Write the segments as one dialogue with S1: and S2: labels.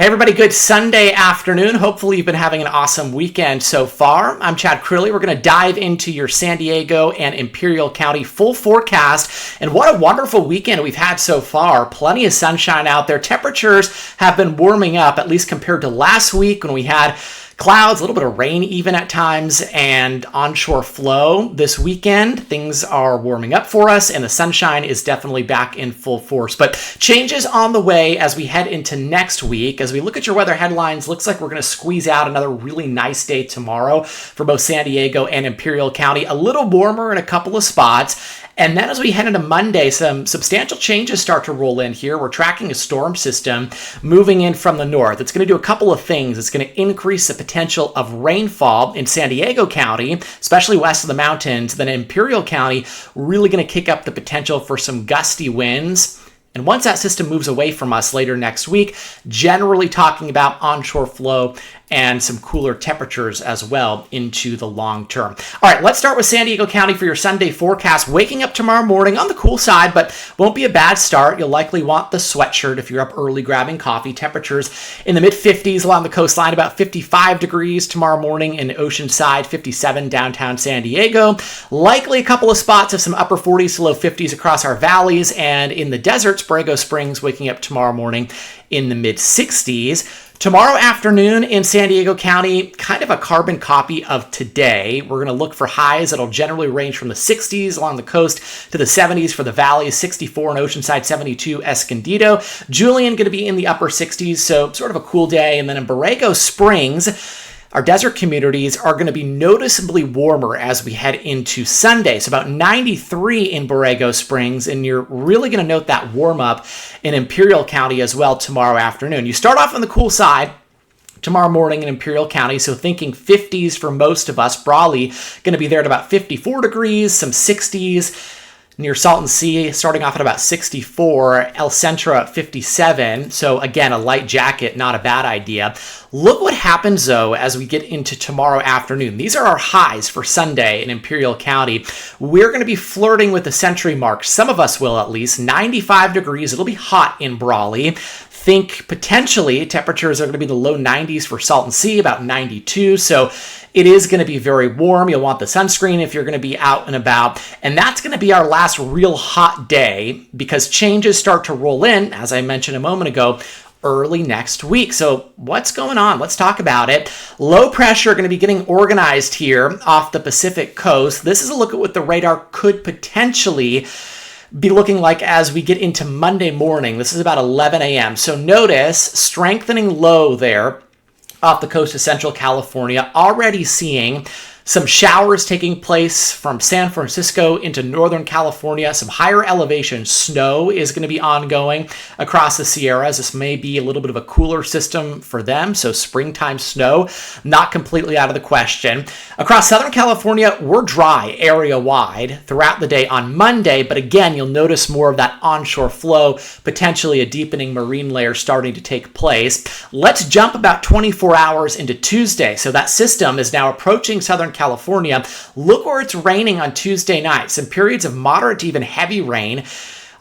S1: Hey everybody, good Sunday afternoon. Hopefully you've been having an awesome weekend so far. I'm Chad Crilly. We're going to dive into your San Diego and Imperial County full forecast. And what a wonderful weekend we've had so far. Plenty of sunshine out there. Temperatures have been warming up, at least compared to last week when we had clouds, a little bit of rain even at times, and onshore flow. This weekend, things are warming up for us, and the sunshine is definitely back in full force. But changes on the way as we head into next week. As we look at your weather headlines, looks like we're going to squeeze out another really nice day tomorrow for both San Diego and Imperial County. A little warmer in a couple of spots. And then as we head into Monday, some substantial changes start to roll in here. We're tracking a storm system moving in from the north. It's going to do a couple of things. It's going to increase the potential of rainfall in San Diego County, especially west of the mountains. Then Imperial County, really going to kick up the potential for some gusty winds. And once that system moves away from us later next week, generally talking about onshore flow and some cooler temperatures as well into the long term. All right, let's start with San Diego County for your Sunday forecast. Waking up tomorrow morning on the cool side, but won't be a bad start. You'll likely want the sweatshirt if you're up early grabbing coffee. Temperatures in the mid-50s along the coastline, about 55 degrees tomorrow morning in Oceanside, 57 downtown San Diego. Likely a couple of spots of some upper 40s to low 50s across our valleys, and in the deserts, Borrego Springs waking up tomorrow morning in the mid-60s. Tomorrow afternoon in San Diego County, kind of a carbon copy of today. We're going to look for highs that'll generally range from the 60s along the coast to the 70s for the valleys, 64 in Oceanside, 72 Escondido. Julian going to be in the upper 60s, so sort of a cool day. And then in Borrego Springs, our desert communities are going to be noticeably warmer as we head into Sunday. So about 93 in Borrego Springs, and you're really going to note that warm up in Imperial County as well tomorrow afternoon. You start off on the cool side tomorrow morning in Imperial County, so thinking 50s for most of us. Brawley going to be there at about 54 degrees, some 60s. Near Salton Sea, starting off at about 64, El Centro at 57. So again, a light jacket, not a bad idea. Look what happens though as we get into tomorrow afternoon. These are our highs for Sunday in Imperial County. We're going to be flirting with the century mark. Some of us will at least. 95 degrees. It'll be hot in Brawley. Think potentially temperatures are going to be the low 90s for Salton Sea, about 92. So it is going to be very warm. You'll want the sunscreen if you're going to be out and about. And that's going to be our last real hot day because changes start to roll in, as I mentioned a moment ago, early next week. So what's going on? Let's talk about it. Low pressure going to be getting organized here off the Pacific coast. This is a look at what the radar could potentially be looking like as we get into Monday morning. This is about 11 a.m. So notice strengthening low there off the coast of Central California, already seeing some showers taking place from San Francisco into Northern California. Some higher elevation snow is going to be ongoing across the Sierras. This may be a little bit of a cooler system for them, so springtime snow, not completely out of the question. Across Southern California, we're dry area-wide throughout the day on Monday, but again, you'll notice more of that onshore flow, potentially a deepening marine layer starting to take place. Let's jump about 24 hours into Tuesday. So that system is now approaching Southern California. Look where it's raining on Tuesday night. Some periods of moderate to even heavy rain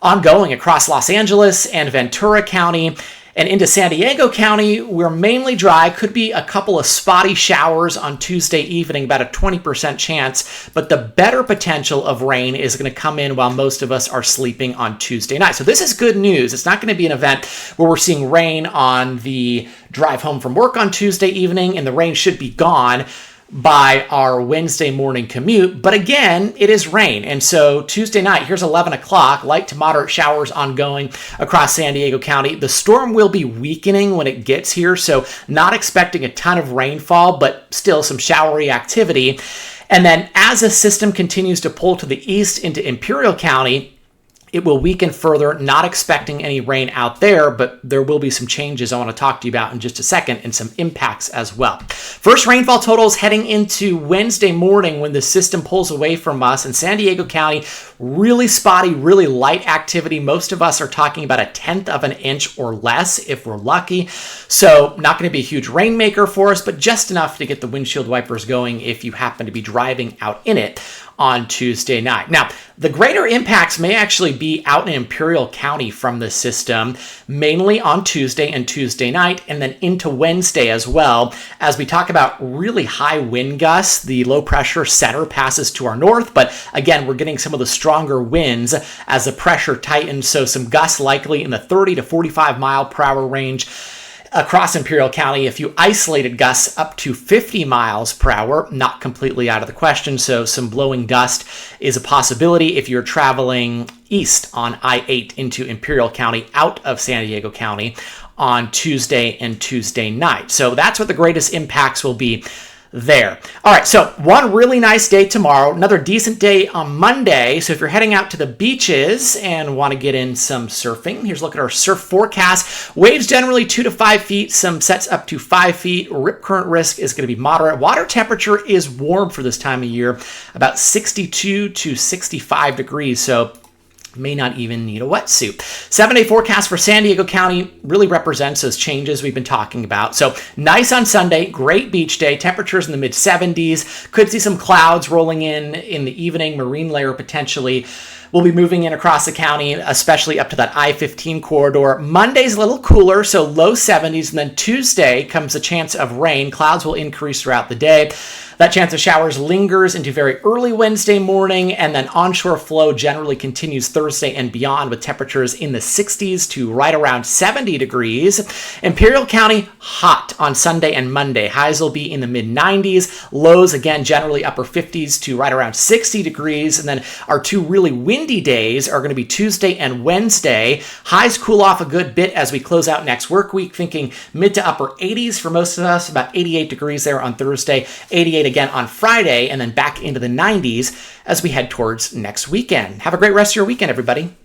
S1: ongoing across Los Angeles and Ventura County. And into San Diego County, we're mainly dry. Could be a couple of spotty showers on Tuesday evening, about a 20% chance. But the better potential of rain is going to come in while most of us are sleeping on Tuesday night. So this is good news. It's not going to be an event where we're seeing rain on the drive home from work on Tuesday evening, and the rain should be gone by our Wednesday morning commute. But again, it is rain. And so Tuesday night, here's 11 o'clock, light to moderate showers ongoing across San Diego County. The storm will be weakening when it gets here, so not expecting a ton of rainfall, but still some showery activity. And then as the system continues to pull to the east into Imperial County, it will weaken further, not expecting any rain out there, but there will be some changes I want to talk to you about in just a second and some impacts as well. First rainfall totals heading into Wednesday morning when the system pulls away from us in San Diego County. Really spotty, really light activity. Most of us are talking about 1/10 of an inch or less if we're lucky. So not going to be a huge rainmaker for us, but just enough to get the windshield wipers going if you happen to be driving out in it on Tuesday night. Now, the greater impacts may actually be out in Imperial County from the system, mainly on Tuesday and Tuesday night, and then into Wednesday as well. As we talk about really high wind gusts, the low pressure center passes to our north, but again, we're getting some of the stronger winds as the pressure tightens, so some gusts likely in the 30 to 45 mile per hour range. Across Imperial County, a few isolated gusts up to 50 miles per hour, not completely out of the question, so some blowing dust is a possibility if you're traveling east on I-8 into Imperial County out of San Diego County on Tuesday and Tuesday night. So that's what the greatest impacts will be there. All right, so one really nice day tomorrow, another decent day on Monday. So if you're heading out to the beaches and want to get in some surfing, here's a look at our surf forecast. Waves generally 2 to 5 feet, some sets up to 5 feet. Rip current risk is going to be moderate. Water temperature is warm for this time of year, about 62 to 65 degrees. So may not even need a wetsuit. 7-day forecast for San Diego County really represents those changes we've been talking about. So nice on Sunday, great beach day, temperatures in the mid 70s. Could see some clouds rolling in the evening, marine layer potentially. We'll be moving in across the county, especially up to that I-15 corridor. Monday's a little cooler, so low 70s, and then Tuesday comes a chance of rain. Clouds will increase throughout the day. That chance of showers lingers into very early Wednesday morning, and then onshore flow generally continues Thursday and beyond with temperatures in the 60s to right around 70 degrees. Imperial County, hot on Sunday and Monday. Highs will be in the mid-90s. Lows, again, generally upper 50s to right around 60 degrees. And then our two really windy days are going to be Tuesday and Wednesday. Highs cool off a good bit as we close out next work week, thinking mid to upper 80s for most of us, about 88 degrees there on Thursday, 88 again on Friday, and then back into the 90s as we head towards next weekend. Have a great rest of your weekend, everybody.